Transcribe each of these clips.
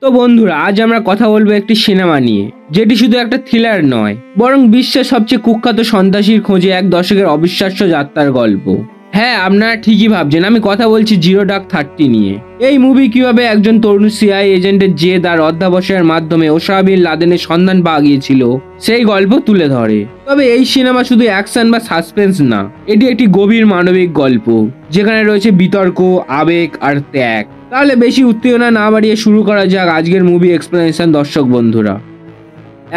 তো বন্ধুরা, আজ আমরা কথা বলবো একটি সিনেমা নিয়ে, যেটি শুধু একটা থ্রিলার নয়, বরং বিশ্বের সবচেয়ে কুখ্যাত সন্ত্রাসীর খোঁজে এক দশকের অবিশ্বাস্য যাত্রার গল্প। হ্যাঁ, আপনারা ঠিকই ভাবছেন, আমি কথা বলছি জিরো ডার্ক 30 নিয়ে। এই মুভি কিভাবে একজন তরুণ সিআইএ এজেন্টের জেদ আর অধ্যাবসায়ের মাধ্যমে ওসামা বিন লাদেনের সন্ধান পাওয়া গিয়েছিল সেই গল্প তুলে ধরে। তবে এই সিনেমা শুধু অ্যাকশন বা সাসপেন্স না, এটি একটি গভীর মানবিক গল্প, যেখানে রয়েছে বিতর্ক, আবেগ আর ত্যাগ। তাহলে বেশি উত্তেজনা না বাড়িয়ে শুরু করা যাক আজকের মুভি এক্সপ্লেনেশন। দর্শক বন্ধুরা,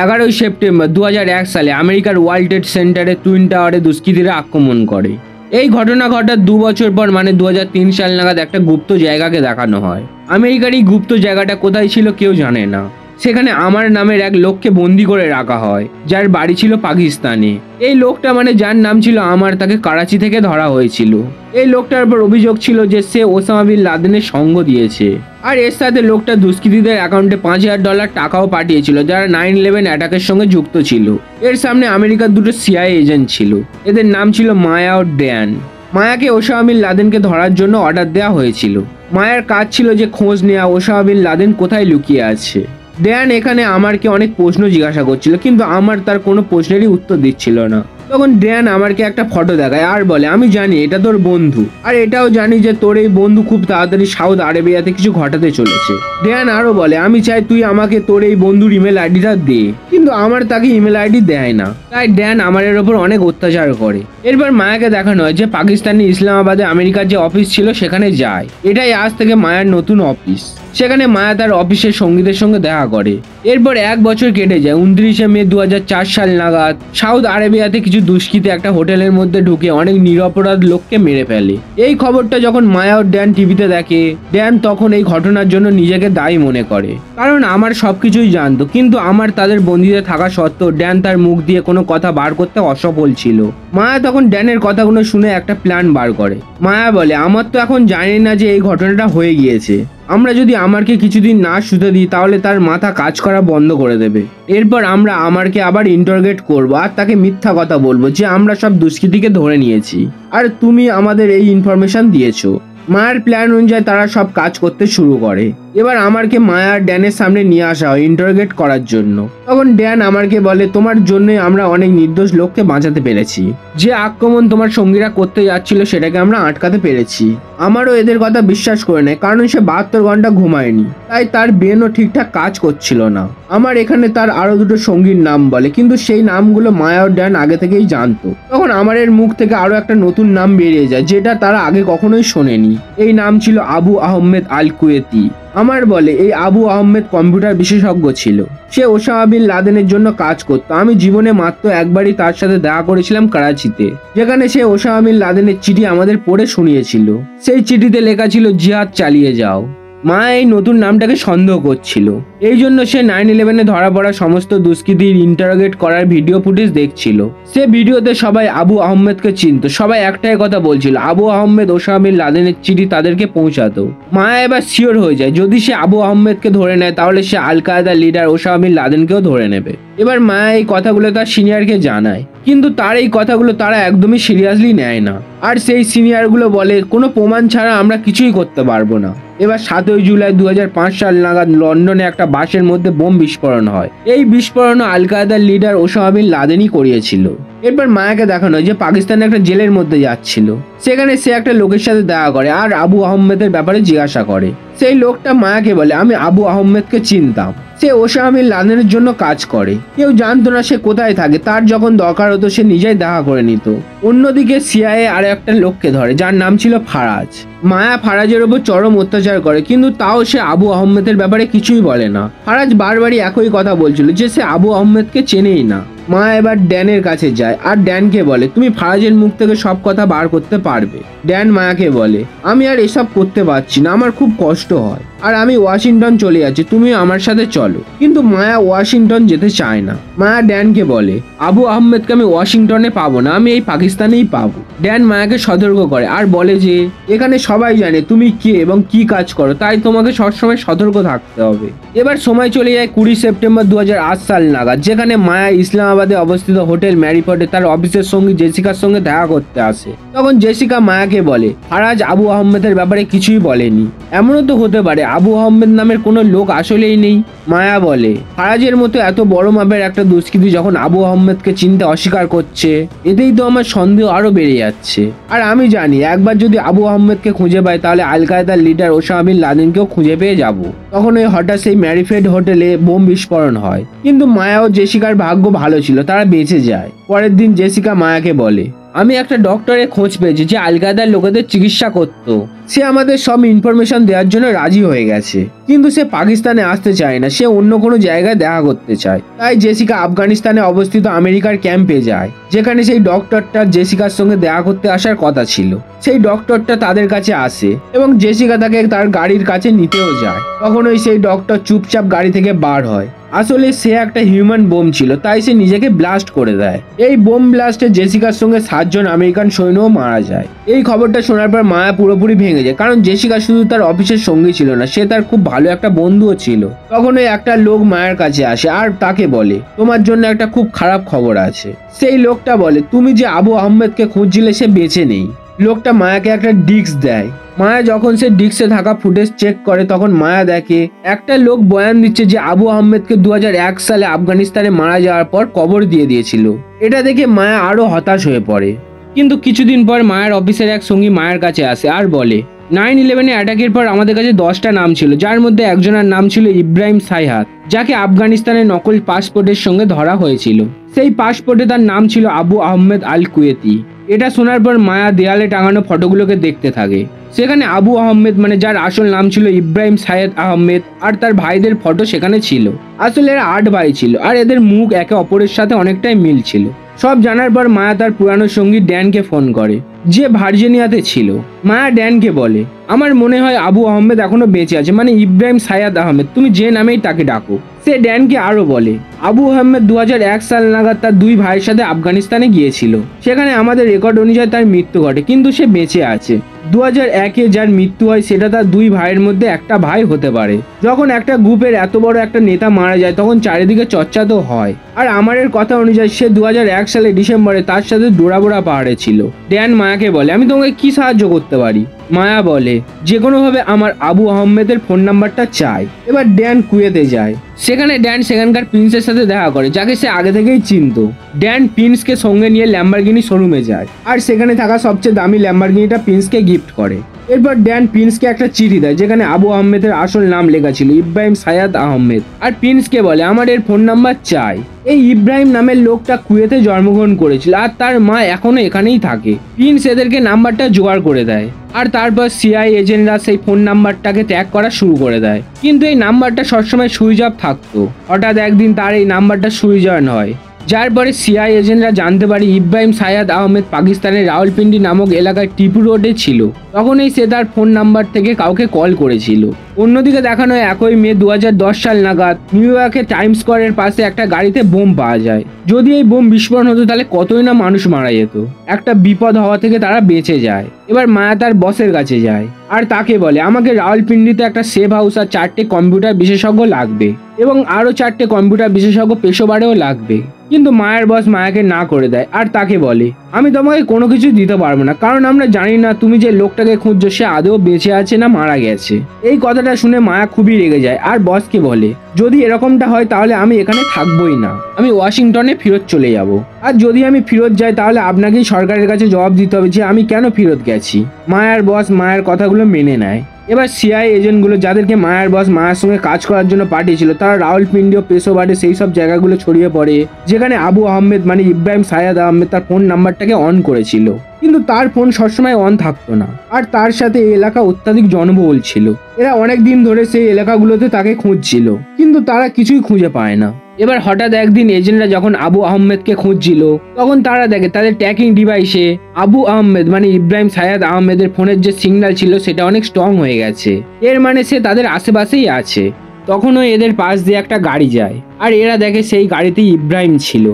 11ই সেপ্টেম্বর 2001 সালে আমেরিকার ওয়ার্ল্ড ট্রেড সেন্টারে টুইন টাওয়ারে দুষ্কৃতীরা আক্রমণ করে। এই ঘটনা ঘটার 2 বছর পর মানে 2003 সাল নাগাদ একটা গুপ্ত জায়গাকে দেখানো হয়। আমেরিকার এই গুপ্ত জায়গাটা কোথায় ছিল কেউ জানে না। সেখানে আমার নামের এক লোককে বন্দি করে রাখা হয়, যার বাড়ি ছিল পাকিস্তানে। এই লোকটা মানে যার নাম ছিল আমার, তাকে করাচি থেকে ধরা হয়েছিল। এই লোকটার উপর অভিযোগ ছিল যে সে ওসামা বিন লাদেনের সঙ্গ দিয়েছে, আর এর সাথে লোকটা দুষ্কৃতীদের অ্যাকাউন্টে $5000 টাকাও পাঠিয়েছিল, যারা 9/11 অ্যাটাকের সঙ্গে যুক্ত ছিল। এর সামনে আমেরিকার দুটো সিআইএ এজেন্ট ছিল, এদের নাম ছিল মায়া ও ড্যান। মায়াকে ওসামা বিন লাদেনকে ধরার জন্য অর্ডার দেওয়া হয়েছিল। মায়ার কাজ ছিল যে খোঁজ নেওয়া ওসামা বিন লাদেন কোথায় লুকিয়ে আছে। ড্যান এখানে আমারকে অনেক প্রশ্ন জিজ্ঞাসা করছিল, কিন্তু আমার তার কোনো প্রশ্নেরই উত্তর দিচ্ছিল না। তখন ড্যান আমারকে একটা ফটো দেখায় আর বলে, আমি জানি এটা তোর বন্ধু, আর এটাও জানি যে তোর এই বন্ধু খুব তাড়াতাড়ি সাউথ আরেবিয়াতে কিছু ঘটাতে চলেছে। ড্যান আরো বলে, আমি চাই তুই আমাকে তোর এই বন্ধুর ইমেল আইডিটা দে, কিন্তু আমার তাকে ইমেল আইডি দেয় না। তাই ড্যান আমাদের ওপর অনেক অত্যাচার করে। এরপর মায়াকে দেখানো হয় যে পাকিস্তানি ইসলামাবাদে আমেরিকার যে অফিস ছিল সেখানে যায়। এটাই আজ থেকে মায়ার নতুন অফিস। সেখানে মায়া তার অফিসের সঙ্গীদের সঙ্গে দেখা করে। এরপর 1 বছর কেটে যায়। 29শে মে 2004 সাল নাগাদ সাউথ আরেবিয়াতে কিছু দুষ্কৃতী একটা হোটেলের মধ্যে ঢুকে অনেক নিরপরাধ লোককে মেরে ফেলে। এই খবরটা যখন মায়া ও ড্যান টিভিতে দেখে, ড্যান তখন এই ঘটনার জন্য নিজেকে দায়ী মনে করে, কারণ আমার সবকিছুই জানতো। কিন্তু আমার তাদের বন্দিতে থাকা সত্ত্বেও ড্যান তার মুখ দিয়ে কোনো কথা বার করতে অসফল ছিল। মায়া তখন ড্যানের কথাগুলো শুনে একটা প্ল্যান বার করে। মায়া বলে, আমার তো এখন জানি না যে এই ঘটনাটা হয়ে গিয়েছে। আমরা যদি আমারকে কিছুদিন না শুতে দিই তাহলে তার মাথা কাজ করা বন্ধ করে দেবে। এরপর আমরা আমারকে আবার ইন্টারোগেট করবো আর তাকে মিথ্যা কথা বলবো যে আমরা সব দুষ্কৃতীকে ধরে নিয়েছি আর তুমি আমাদের এই ইনফরমেশন দিয়েছো। মায়ের প্ল্যান অনুযায়ী তারা সব কাজ করতে শুরু করে। এবার আমারকে মায়া আর ড্যানের সামনে নিয়ে আসা হয় ইন্টারোগেট করার জন্য। তখন ড্যান আমারকে বলে, তোমার জন্যই আমরা অনেক নির্দোষ লোককে বাঁচাতে পেরেছি। যে আক্রমণ তোমার সঙ্গীরা করতে যাচ্ছিল সেটাকে আমরা আটকাতে পেরেছি। আমারও এদের কথা বিশ্বাস করে নেয়, কারণ সে 72 ঘন্টা ঘুমায়নি, তাই তার ব্রেনও ঠিকঠাক কাজ করছিল না। আমার এখানে তার আরো দুটো সঙ্গীর নাম বলে, কিন্তু সেই নামগুলো মায়া ও ড্যান আগে থেকেই জানতো। তখন আমারের মুখ থেকে আরো একটা নতুন নাম বেরিয়ে যায়, যেটা তারা আগে কখনোই শোনেনি। এই নাম ছিল আবু আহমেদ আল কুয়েতি। আমার বলে, এই আবু আহমেদ কম্পিউটার বিশেষজ্ঞ ছিল। সে ওসামা বিন লাদেনের জন্য কাজ করতো। আমি জীবনে মাত্র একবারই তার সাথে দেখা করেছিলাম করাচিতে, যেখানে সে ওসামা বিন লাদেনের চিঠি আমাদের পড়ে শুনিয়েছিল। সেই চিঠিতে লেখা ছিল, জিহাদ চালিয়ে যাও। মা এই নতুন নামটাকে সন্দেহ করছিল, এই জন্য সে 9/11-এ ধরা পড়া সমস্ত দুষ্কৃতীর ইন্টারোগেট করার ভিডিও ফুটেজ দেখছিল। সে ভিডিওতে সবাই আবু আহমেদকে চিনত। সবাই একটাই কথা বলছিল, আবু আহমেদ ওসামা বিন লাদেনের চিঠি তাদেরকে পৌঁছাতো। মায়া এবার শিওর হয়ে যায়, যদি সে আবু আহমেদকে ধরে নেয় তাহলে সে আল কায়েদার লিডার ওসামা বিন লাদেনকেও ধরে নেবে। এবার মায়া এই কথাগুলো তার সিনিয়রকে জানায়, কিন্তু তার এই কথাগুলো তারা একদমই সিরিয়াসলি নেয় না। আর সেই সিনিয়রগুলো বলে, কোনো প্রমাণ ছাড়া আমরা কিছুই করতে পারবো না। এবার 7ই জুলাই 2005 সাল নাগাদ লন্ডনে একটা বাসের মধ্যে বোম বিস্ফোরণ হয়। এই বিস্ফোরণ আল কায়েদার লিডার ওসামা বিন লাদেনই করিয়েছিল। এরপর মায়াকে দেখানো হয় যে পাকিস্তানে একটা জেলের মধ্যে যাচ্ছিল। সেখানে সে একটা লোকের সাথে দেখা করে আর আবু আহমেদের ব্যাপারে জিজ্ঞাসা করে। সেই লোকটা মায়াকে বলে, আমি আবু আহমেদকে চিনতাম, সে ওসামা বিন লাদেনের জন্য কাজ করে। কেউ জানতো না সে কোথায় থাকে। তার যখন দরকার হতো সে নিজেই দেখা করে নিত। অন্যদিকে সিআইএ আর একটা লোককে ধরে, যার নাম ছিল ফারাজ। মায়া ফারাজের ওপর চরম অত্যাচার করে, কিন্তু তাও সে আবু আহমেদের ব্যাপারে কিছুই বলে না। ফারাজ বারবারই একই কথা বলছিল যে সে আবু আহমেদকে চেনেই না। মা এবার ড্যানের কাছে যায় আর ড্যানকে বলে, তুমি ফারাজের মুখ থেকে সব কথা বার করতে পারবে। ড্যান মায়াকে বলে, আমি আর এসব করতে পারছি না, আমার খুব কষ্ট হয় আর আমি ওয়াশিংটন চলে যাচ্ছি, তুমি আমার সাথে চলো। কিন্তু মায়া ওয়াশিংটন যেতে চায় না। মায়া ড্যানকে বলে, আবু আহমেদকে আমি ওয়াশিংটনে পাবো না, আমি এই পাকিস্তানেই পাবো। ড্যান মায়াকে সতর্ক করে আর বলে যে এখানে সবাই জানে তুমি কে এবং কি কাজ করো, তাই তোমাকে সবসময় সতর্ক থাকতে হবে। এবার সময় চলে যায় 20 সেপ্টেম্বর 2008 সাল নাগাদ, যেখানে মায়া ইসলামাবাদে অবস্থিত হোটেল ম্যারিফোর্ডে তার অফিসের সঙ্গী জেসিকার সঙ্গে দেখা করতে আসে। তখন জেসিকা মায়াকে মায়াকে বলে ফারাজ আবু আহমেদের ব্যাপারে কিছুই বলেনি। এমনও তো হতে পারে আবু আহমেদ নামের কোনো লোক আসলেই নেই। মায়া বলে ফারাজের মতো এত বড় মাপের একটা দুষ্কৃতী যখন আবু আহমেদকে চিনতে অস্বীকার করছে, এতেই তো আমার সন্দেহ আরো বেড়ে যাচ্ছে। আর আমি জানি একবার যদি আবু আহমেদকে খুঁজে পাই তাহলে আল কায়েদার লিডার ওসামা বিন লাদেনকেও খুঁজে পেয়ে যাব। তখন ওই হঠাৎ সেই ম্যারিফেড হোটেলে বোম বিস্ফোরণ হয়, কিন্তু মায়া ও জেসিকার ভাগ্য ভালো ছিল, তারা বেঁচে যায়। পরের দিন জেসিকা মায়াকে বলে আমি একটা ডক্টরের খোঁজ পেয়েছি যে আল কায়েদার লোকেদের চিকিৎসা করতো। সে আমাদের সব ইনফরমেশন দেওয়ার জন্য রাজি হয়ে গেছে, কিন্তু সে পাকিস্তানে আসতে চায় না, সে অন্য কোনো জায়গায় দেখা করতে চায়। তাই জেসিকা আফগানিস্তানে অবস্থিত আমেরিকার ক্যাম্পে যায়, যেখানে সেই ডক্টরটা জেসিকার সঙ্গে দেখা করতে আসার কথা ছিল। সেই ডক্টরটা তাদের কাছে আসে এবং জেসিকা তাকে তার গাড়ির কাছে নিতেও যায়। তখনই সেই ডক্টর চুপচাপ গাড়ি থেকে বার হয়। আসলে সে একটা হিউম্যান বোম ছিল, তাই সে নিজেকে ব্লাস্ট করে দেয়। এই বোম ব্লাস্টে জেসিকার সঙ্গে 7 জন আমেরিকান সৈন্যও মারা যায়। এই খবরটা শোনার পর মায়া পুরোপুরি ভেঙে যায়, কারণ জেসিকা শুধু তার অফিসের সঙ্গী ছিল না, সে তার খুব ভালো একটা বন্ধুও ছিল। তখন ওই একটা লোক মায়ের কাছে আসে আর তাকে বলে তোমার জন্য একটা খুব খারাপ খবর আছে। সেই লোকটা বলে তুমি যে আবু আহমেদকে খুঁজছিলে সে বেঁচে নেই। লোকটা মায়াকে একটা ডিস্ক দেয়। মায়া যখন সে ডিস্কে থাকা ফুটেজ চেক করে তখন মায়া দেখে একটা লোক বয়ান দিচ্ছে যে আবু আহমেদকে 2001 সালে আফগানিস্তানে মারা যাওয়ার পর কবর দিয়ে দিয়েছিল। এটা দেখে মায়া আরো হতাশ হয়ে পড়ে। কিন্তু কিছুদিন পর মায়ের অফিসের এক সঙ্গী মায়ের কাছে আসে আর বলে 9/11 অ্যাটাকের পর আমাদের কাছে 10টা নাম ছিল, যার মধ্যে একজনের নাম ছিল ইব্রাহিম সাইহাত, যাকে আফগানিস্তানের নকল পাসপোর্টের সঙ্গে ধরা হয়েছিল। সেই পাসপোর্টে তার নাম ছিল আবু আহমেদ আল কুয়েতি। এটা শোনার পর মায়া দেয়ালে টাঙানো ফটোগুলোকে দেখতে থাকে। সেখানে আবু আহমেদ মানে যার আসল নাম ছিল ইব্রাহিম সাইয়েদ আহমেদ আর তার ভাইদের ফটো সেখানে ছিল। আসলে এরা 8 ভাই ছিল আর এদের মুখ একে অপরের সাথে অনেকটাই মিল ছিল। সব জানার পর মায়া তার পুরানো সঙ্গী ড্যানকে ফোন করে, যে ভার্জিনিয়াতে ছিল। মায়া ড্যানকে বলে আমার মনে হয় আবু আহমেদ এখনো বেঁচে আছে, মানে ইব্রাহিম সাইয়াদ আহমেদ, তুমি যে নামেই তাকে ডাকো। সে ড্যানকে আরো বলে আবু আহমেদ 2001 সাল নাগাদ তার 2 ভাইয়ের সাথে আফগানিস্তানে গিয়েছিল। সেখানে আমাদের রেকর্ড অনুযায়ী তার মৃত্যু ঘটে, কিন্তু সে বেঁচে আছে। 2001-এ যার মৃত্যু হয় সেটা তার 2 ভাইয়ের মধ্যে একটা ভাই হতে পারে। যখন একটা গ্রুপের এত বড় একটা নেতা মারা যায় তখন চারিদিকে চর্চা তো হয়। আর আমারের কথা অনুযায়ী সে 2001 সালে ডিসেম্বরে তার সাথে ডোরাবোরা পাহাড়ে ছিল। ড্যান মায়াকে বলে আমি তোমাকে কি সাহায্য করতে পারি? মায়া বলে যে কোনোভাবে আমার আবু আহমেদের ফোন নাম্বারটা চাই। এবার ড্যান কুয়েতে যায়। সেখানে ড্যান সেখানকার প্রিন্সের সাথে দেখা করে, যাকে সে আগে থেকেই চিনতো। ড্যান প্রিন্সকে সঙ্গে নিয়ে ল্যাম্বরগিনি শোরুমে যায় আর সেখানে থাকা সবচেয়ে দামি ল্যাম্বরগিনিটা প্রিন্সকে গিফট করে। এরপর ড্যান প্রিন্সকে একটা চিঠি দেয় যেখানে আবু আহমেদের আসল নাম লেখা ছিল ইব্রাহিম সাইয়াদ আহমেদ, আর প্রিন্সকে বলে আমার এর ফোন নাম্বার চাই। এই ইব্রাহিম নামের লোকটা কুয়েতে জন্মগ্রহণ করেছিল আর তার মা এখনো এখানেই থাকে। প্রিন্স এদেরকে নাম্বারটা জোগাড় করে দেয় আর তারপর সিআই এজেন্টরা সেই ফোন নাম্বারটাকে ট্যাগ করা শুরু করে দেয়। কিন্তু এই নাম্বারটা সবসময় সুইচ অফ থাকতো। হঠাৎ একদিন তার এই নাম্বারটা সুইচ অন হয়, যার পরে সিআই এজেন্টরা জানতে পারে ইব্রাহিম সাইয়াদ আহমেদ পাকিস্তানের রাওয়ালপিন্ডি নামক এলাকায় টিপু রোডে ছিল। তখনই সে তার ফোন নাম্বার থেকে কাউকে কল করেছিল। অন্যদিকে দেখানো হয় 1 মে 2010 সাল নাগাদ নিউ ইয়র্কের টাইম স্কোয়ারের পাশে একটা গাড়িতে বোম পাওয়া যায়। যদি এই বোম বিস্ফোরণ হতো তাহলে কতই না মানুষ মারা যেত। একটা বিপদ হওয়া থেকে তারা বেঁচে যায়। এবার মায়া তার বসের কাছে যায় আর তাকে বলে আমাকে রাওয়ালপিন্ডিতে একটা সেফ হাউস আর 4টে কম্পিউটার বিশেষজ্ঞ লাগবে এবং আরো 4টে কম্পিউটার বিশেষজ্ঞ পেশোবারেও লাগবে। কিন্তু মায়ের বস মায়াকে না করে দেয় আর তাকে বলে আমি তোমাকে কোনো কিছু দিতে পারবো না, কারণ আমরা জানি না তুমি যে লোকটাকে খুঁজছো সে আদৌ বেঁচে আছে না মারা গেছে। এই কথাটা শুনে মায়া খুবই রেগে যায় আর বসকে বলে যদি এরকমটা হয় তাহলে আমি এখানে থাকবোই না, আমি ওয়াশিংটনে ফেরত চলে যাব। আর যদি আমি ফেরত যাই তাহলে আপনাকেই সরকারের কাছে জবাব দিতে হবে যে আমি কেন ফেরত গেছি। মায়ার বস মায়ের কথাগুলো মেনে নেয়। এবার সিআই এজেন্টগুলো যাদেরকে মায়ের বস মায়ের সঙ্গে কাজ করার জন্য পাঠিয়েছিল তারা রাওয়ালপিন্ডি ও পেশোয়ারে সেই সব জায়গাগুলো ছড়িয়ে পড়ে যেখানে আবু আহমেদ মানে ইব্রাহিম সাইয়াদ আহমেদ তার ফোন নাম্বারটাকে অন করেছিল। কিন্তু তার ফোন সবসময় অন থাকতো না আর তার সাথে এই এলাকা অত্যাধিক জনবহুল ছিল। এরা অনেক দিন ধরে সেই এলাকাগুলোতে তাকে খুঁজছিল, কিন্তু তারা কিছুই খুঁজে পায় না। এবার হঠাৎ একদিন এজেন্টরা যখন আবু আহমেদকে খুঁজছিল তখন তারা দেখে তাদের ট্র্যাকিং ডিভাইসে আবু আহমেদ মানে ইব্রাহিম সাইয়াদ আহমেদের ফোনের যে সিগন্যাল ছিল সেটা অনেক স্ট্রং হয়ে গেছে। এর মানে সে তাদের আশেপাশেই আছে। তখনও এদের পাশ দিয়ে একটা গাড়ি যায় আর এরা দেখে সেই গাড়িতেই ইব্রাহিম ছিল।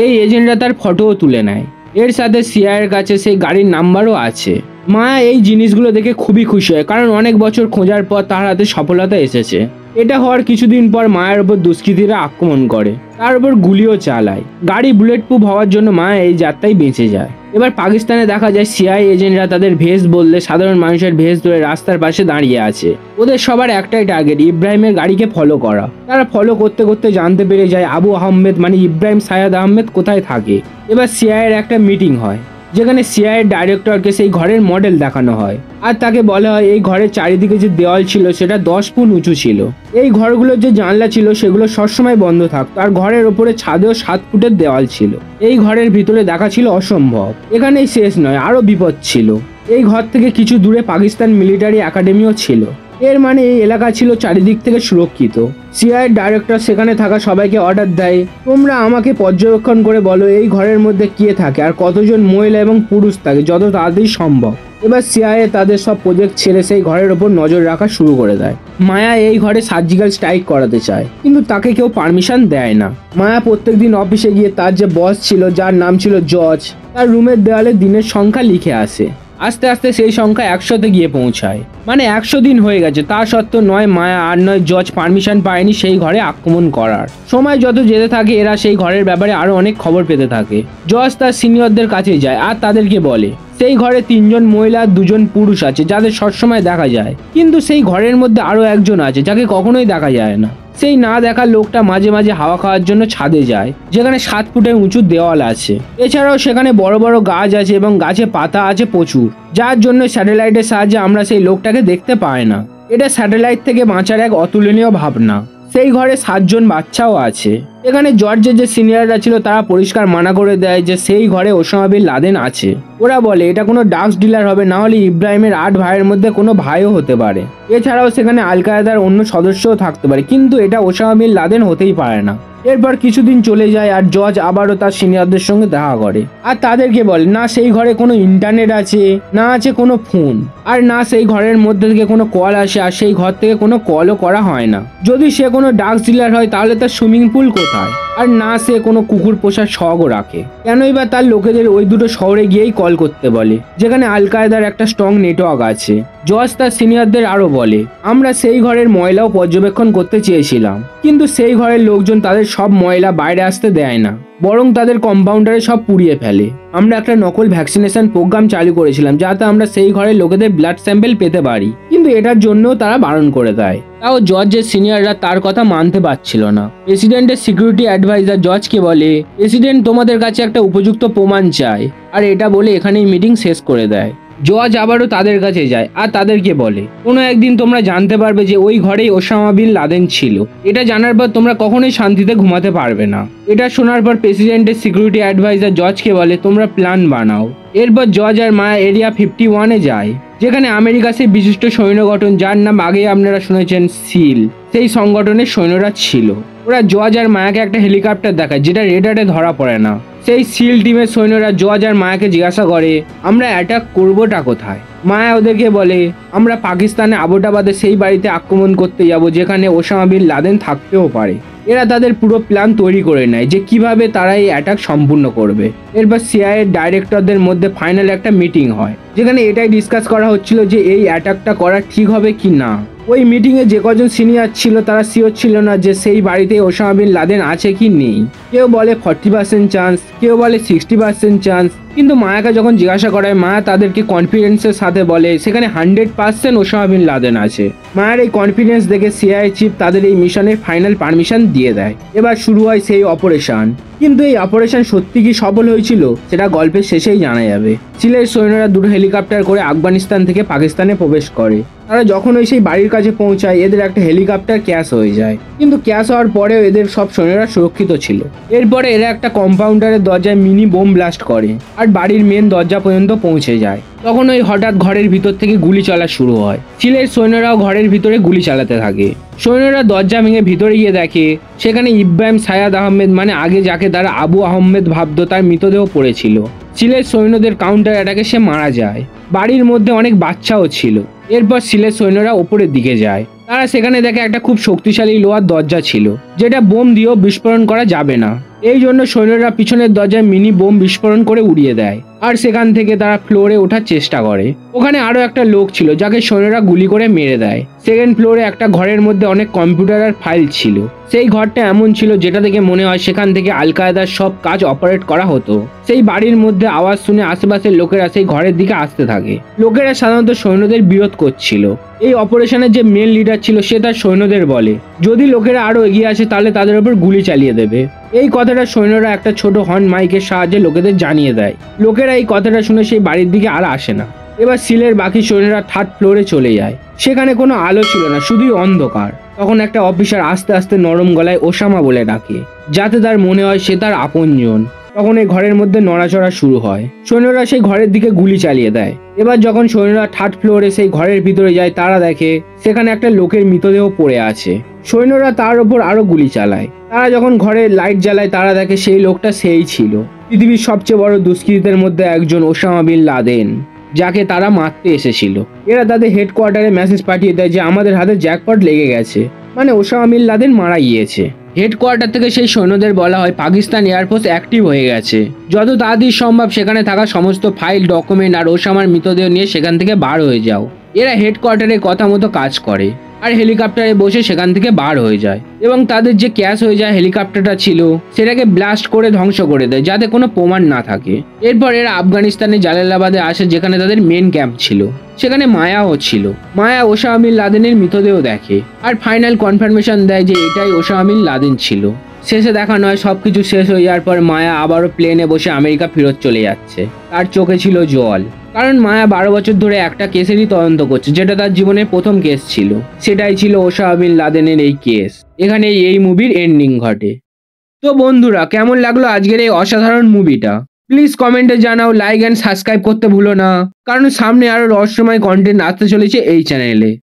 এই এজেন্টরা তার ফটোও তুলে নেয়। এর সাথে সিআইয়ের কাছে সেই গাড়ির নাম্বারও আছে। মায়া এই জিনিসগুলো দেখে খুবই খুশি হয়, কারণ অনেক বছর খোঁজার পর তার হাতে সফলতা এসেছে। এটা হওয়ার কিছুদিন পর মায়ের ওপর দুষ্কৃতীরা আক্রমণ করে, তার উপর গুলিও চালায়। গাড়ি বুলেট প্রুফ হওয়ার জন্য মায়া এই যাত্রায় বেঁচে যায়। এবার পাকিস্তানে দেখা যায় সিআইএ এজেন্টরা তাদের ভেস বললে সাধারণ মানুষের ভেস ধরে রাস্তার পাশে দাঁড়িয়ে আছে। ওদের সবার একটাই টার্গেট, ইব্রাহিমের গাড়িকে ফলো করা। তারা ফলো করতে করতে জানতে পেরে যায় আবু আহমেদ মানে ইব্রাহিম সায়াদ আহমেদ কোথায় থাকে। এবার সিআইএর একটা মিটিং হয়, যেখানে সিআইএর ডাইরেক্টরকে সেই ঘরের মডেল দেখানো হয়, আর তাকে বলা হয় এই ঘরের চারিদিকে যে দেওয়াল ছিল সেটা 10 ফুট উঁচু ছিল। এই ঘরগুলোর যে জানলা ছিল সেগুলো সবসময় বন্ধ থাকতো, আর ঘরের ওপরে ছাদেও 7 ফুটের দেওয়াল ছিল। এই ঘরের ভিতরে দেখা ছিল অসম্ভব। এখানেই শেষ নয়, আরো বিপদ ছিল। এই ঘর থেকে কিছু দূরে পাকিস্তান মিলিটারি একাডেমিও ছিল। এর মানে এই এলাকা ছিল চারিদিক থেকে সুরক্ষিত। সিআইএর ডাইরেক্টর সেখানে থাকা সবাইকে অর্ডার দেয়, তোমরা আমাকে পর্যবেক্ষণ করে বলো এই ঘরের মধ্যে কে থাকে আর কতজন মহিলা এবং পুরুষ থাকে যত তাড়াতাড়ি সম্ভব। এবার সিআইএ তাদের সব প্রজেক্ট ছেড়ে সেই ঘরের ওপর নজর রাখা শুরু করে দেয়। মায়া এই ঘরে সার্জিক্যাল স্ট্রাইক করাতে চায়, কিন্তু তাকে কেউ পারমিশন দেয় না। মায়া প্রত্যেকদিন অফিসে গিয়ে তার যে বস ছিল, যার নাম ছিল জর্জ, তার রুমের দেওয়ালে দিনের সংখ্যা লিখে আসে। আস্তে আস্তে সেই সংখ্যা 100-তে গিয়ে পৌঁছায়, মানে 100 দিন হয়ে গেছে। তা সত্ত্বেও নয় মায়া আর নয় জর্জ পারমিশন পায়নি সেই ঘরে আক্রমণ করার। সময় যত যেতে থাকে এরা সেই ঘরের ব্যাপারে আরো অনেক খবর পেতে থাকে। জর্জ তার সিনিয়রদের কাছে যায় আর তাদেরকে বলে সেই ঘরে 3 জন মহিলা 2 জন পুরুষ আছে যাদের সবসময় দেখা যায়, কিন্তু সেই ঘরের মধ্যে আরো একজন আছে যাকে কখনোই দেখা যায় না। সেই না দেখা লোকটা মাঝে মাঝে হাওয়া খাওয়ার জন্য ছাদে যায়, যেখানে 7 ফুটের উঁচু দেওয়াল আছে। এছাড়াও সেখানে বড় বড় গাছ আছে এবং গাছে পাতা আছে প্রচুর, যার জন্য স্যাটেলাইটের সাহায্যে আমরা সেই লোকটাকে দেখতে পাই না। এটা স্যাটেলাইট থেকে বাঁচার এক অতুলনীয় ভাবনা। সেই ঘরে 7 জন বাচ্চাও আছে। এখানে জর্জের যে সিনিয়ররা ছিল তারা পরিষ্কার মানা করে দেয় যে সেই ঘরে ওসামা বিন লাদেন আছে। ওরা বলে এটা কোনো ড্রাগস ডিলার হবে, না হলে ইব্রাহিমের 8 ভাইয়ের মধ্যে কোনো ভাইও হতে পারে। এছাড়াও সেখানে আল কায়েদার অন্য সদস্যও থাকতে পারে, কিন্তু এটা ওসামা বিন লাদেন হতেই পারে না। এরপর কিছুদিন চলে যায় আর জর্জ আবারও তার সিনিয়রদের সঙ্গে দেখা করে আর তাদেরকে বলে না সেই ঘরে কোনো ইন্টারনেট আছে, না আছে কোনো ফোন, আর না সেই ঘরের মধ্যে থেকে কোনো কল আসে, আর সেই ঘর থেকে কোনো কলও করা হয় না। যদি সে কোনো ড্রাগস ডিলার হয় তাহলে তার সুইমিং পুল কোথায়, আর না সে কোনো কুকুর পোষার শখও রাখে। কেনই বা তার লোকেদের ওই দুটো শহরে গিয়েই কল করতে বলে, যেখানে আল কায়েদার একটা স্ট্রং নেটওয়ার্ক আছে। জর্জ তার সিনিয়রদের আরো বলে আমরা সেই ঘরের ময়লাও পর্যবেক্ষণ করতে চেয়েছিলাম, কিন্তু সেই ঘরের লোকজন তাদের সব ময়লা বাইরে আসতে দেয় না, বরং তাদের কম্পাউন্ডারে সব পুড়িয়ে ফেলে। আমরা একটা নকল ভ্যাকসিনেশন প্রোগ্রাম চালু করেছিলাম যাতে আমরা সেই ঘরের লোকেদের ব্লাড স্যাম্পল পেতে পারি, কিন্তু এটার জন্য তারা বারণ করে দেয়। তাও জর্জের সিনিয়ররা তার কথা মানতে পারছিল না। প্রেসিডেন্টের সিকিউরিটি অ্যাডভাইজার জর্জকে বলে প্রেসিডেন্ট তোমাদের কাছে একটা উপযুক্ত প্রমাণ চায়, আর এটা বলে এখানেই মিটিং শেষ করে দেয়। জর্জ আবারও তাদের কাছে যায় আর তাদেরকে বলে কোনো একদিন তোমরা জানতে পারবে যে ওই ঘরেই ওসামা বিন লাদেন ছিল। এটা জানার পর তোমরা কখনোই শান্তিতে ঘুমাতে পারবে না। এটা শোনার পর প্রেসিডেন্টের সিকিউরিটি অ্যাডভাইজার জর্জকে বলে তোমরা প্ল্যান বানাও। এরপর জর্জ আর মায়া এরিয়া 51-এ যায়, যেখানে আমেরিকা সেই বিশিষ্ট সৈন্য গঠন যার নাম আগে আপনারা শুনেছেন সিল, সেই সংগঠনের সৈন্যরা ছিল। ওরা জর্জ আর মায়াকে একটা হেলিকপ্টার দেখায় যেটা রেডারে ধরা পড়ে না। সেই সিল টিমের সৈন্যরা জর্জ আর মায়াকে জিজ্ঞাসা করে আমরা অ্যাটাক করবোটা কোথায়। মায়া ওদেরকে বলে আমরা পাকিস্তানে আবোটাবাদে সেই বাড়িতে আক্রমণ করতে যাব যেখানে ওসামা বিন লাদেন থাকতেও পারে। এরা তাদের পুরো প্ল্যান তৈরি করে নেয় যে কিভাবে তারা এই অ্যাটাক সম্পূর্ণ করবে। এরপর সিআইএর ডাইরেক্টরদের মধ্যে ফাইনাল একটা মিটিং হয়, যেখানে এটাই ডিসকাস করা হচ্ছিল যে এই অ্যাটাকটা করা ঠিক হবে কি না। ওই মিটিংয়ে যে কজন সিনিয়র ছিল তারা শিওর ছিল না যে সেই বাড়িতে ওসামা বিন লাদেন আছে কি নেই। কেউ বলে 40% চান্স, কেউ বলে 60% চান্স, কিন্তু মায়াকে যখন জিজ্ঞাসা করায় মায়া তাদেরকে কনফিডেন্সের সাথে বলে সেখানে 100% ওসামা বিন লাদেন আছে। মায়ের এই কনফিডেন্স দেখে সিআইএ চিফ তাদের এই মিশনের ফাইনাল পারমিশন দিয়ে দেয়। এবার শুরু হয় সেই অপারেশন, কিন্তু এই অপারেশন সত্যি কি সফল হয়েছিল সেটা গল্পের শেষেই জানা যাবে। সিলের সৈন্যরা 2 হেলিকপ্টার করে আফগানিস্তান থেকে পাকিস্তানে প্রবেশ করে। তারা যখন ওই সেই বাড়ির কাছে পৌঁছায় এদের একটা হেলিকপ্টার ক্র্যাশ হয়ে যায়, কিন্তু ক্র্যাশ হওয়ার পরেও এদের সব সৈন্যরা সুরক্ষিত ছিল। এরপরে এরা একটা কম্পাউন্ডারের দরজায় মিনি বোম ব্লাস্ট করে আর বাড়ির মেন দরজা পর্যন্ত পৌঁছে যায়। তখন ওই হঠাৎ ঘরের ভিতর থেকে গুলি চলা শুরু হয়। সিলের সৈন্যরাও ঘরের ভিতরে গুলি চালাতে থাকে। সৈন্যরা দরজা ভেঙে ভিতরে গিয়ে দেখে সেখানে ইব্রাহিম সায়াদ আহমেদ মানে আগে যাকে তারা আবু আহমেদ ভাবত তার মৃতদেহ পড়েছিল। সিলের সৈন্যদের কাউন্টার অ্যাটাকে সে মারা যায়। বাড়ির মধ্যে অনেক বাচ্চাও ছিল। এরপর সিলের সৈন্যরা ওপরের দিকে যায়। তারা সেখানে দেখে একটা খুব শক্তিশালী লোহার দরজা ছিল, যেটা বোম দিয়েও বিস্ফোরণ করা যাবে না। এই জন্য সৈন্যরা পিছনের দরজায় মিনি বোম বিস্ফোরণ করে উড়িয়ে দেয় আর সেখান থেকে তারা ফ্লোরে ওঠার চেষ্টা করে। ওখানে আরো একটা লোক ছিল যাকে সৈন্যরা গুলি করে মেরে দেয়। সেকেন্ড ফ্লোরে একটা ঘরের মধ্যে অনেক কম্পিউটার আর ফাইল ছিল। সেই ঘরটা এমন ছিল যেটা থেকে মনে হয় সেখান থেকে আল কায়েদার সব কাজ অপারেট করা হতো। সেই বাড়ির মধ্যে আওয়াজ শুনে আশেপাশের লোকেরা সেই ঘরের দিকে আসতে থাকে। লোকেরা সাধারণত সৈন্যদের বিরোধ করছিল। এই অপারেশনের যে মেন লিডার ছিল সে তার সৈন্যদের বলে যদি লোকেরা আরো এগিয়ে আসে তাহলে তাদের উপর গুলি চালিয়ে দেবে। এই কথাটা সৈন্যরা একটা ছোট হর্ন মাইকের সাহায্যে লোকেদের জানিয়ে দেয়। লোকেরা এই কথাটা শুনে সেই বাড়ির দিকে আর আসে না। এবার সিলের বাকি সৈন্যরা থার্ড ফ্লোরে চলে যায়। সেখানে কোনো আলো ছিল না, শুধুই অন্ধকার। তখন একটা অফিসার আস্তে আস্তে নরম গলায় ওসামা বলে ডাকে, যাতে তার মনে হয় সে তার আপনজন। তখন এই ঘরের মধ্যে নড়াচড়া শুরু হয়। সৈন্যরা সেই ঘরের দিকে গুলি চালিয়ে দেয়। এবার যখন সৈন্যরা থার্ড ফ্লোরে সেই ঘরের ভিতরে যায় তারা দেখে সেখানে একটা লোকের মৃতদেহ পড়ে আছে। সৈন্যরা তার ওপর আরো গুলি চালায়। তারা যখন ঘরের লাইট জ্বালায় তারা দেখে সেই লোকটা সেই ছিল পৃথিবীর সবচেয়ে বড় দুষ্কৃতীদের মধ্যে একজন, ওসামা বিন লাদেন, যাকে তারা মারতে এসেছিল। এরা তাদের হেডকোয়ার্টারে মেসেজ পাঠিয়ে দেয় যে আমাদের হাতে জ্যাকপট লেগে গেছে, মানে ওসামা বিন লাদেন মারা গিয়েছে। হেডকোয়ার্টার থেকে সেই সৈন্যদের বলা হয় পাকিস্তান এয়ারফোর্স অ্যাক্টিভ হয়ে গেছে, যত তাড়াতাড়ি সম্ভব সেখানে থাকা সমস্ত ফাইল, ডকুমেন্ট আর ওসামার মৃতদেহ নিয়ে সেখান থেকে বার হয়ে যাও। এরা হেডকোয়ার্টারের কথা মতো কাজ করে আর হেলিকপ্টারে বসে সেখান থেকে বার হয়ে যায় এবং তাদের যে ক্যাশ হয়ে যায় হেলিকপ্টারটা ছিল সেটাকে ব্লাস্ট করে ধ্বংস করে দেয় যাতে কোনো প্রমাণ না থাকে। এরপর এরা আফগানিস্তানের জালালাবাদে আসে যেখানে তাদের মেন ক্যাম্প ছিল। সেখানে মায়াও ছিল। মায়া ওসামা বিন লাদেনের মৃতদেহ দেখে আর ফাইনাল কনফার্মেশন দেয় যে এটাই ওসামা বিন লাদেন ছিল। শেষে দেখা নয় সবকিছু শেষ হয়ে যাওয়ার পর মায়া আবারও প্লেনে বসে আমেরিকা ফেরত চলে যাচ্ছে। তার চোখে ছিল জল, কারণ মায়া 12 বছর ধরে একটা কেসেরই তদন্ত করছে যেটা তার জীবনের প্রথম কেস ছিল। সেটাই ছিল ওসামা বিন লাদেনের এই কেস। এখানে এই মুভির এন্ডিং ঘটে। তো বন্ধুরা, কেমন লাগলো আজকের এই অসাধারণ মুভিটা? প্লিজ কমেন্টে জানাও, লাইক অ্যান্ড সাবস্ক্রাইব করতে ভুলো না, কারণ সামনে আরো রহস্যময় কন্টেন্ট আসতে চলেছে এই চ্যানেলে।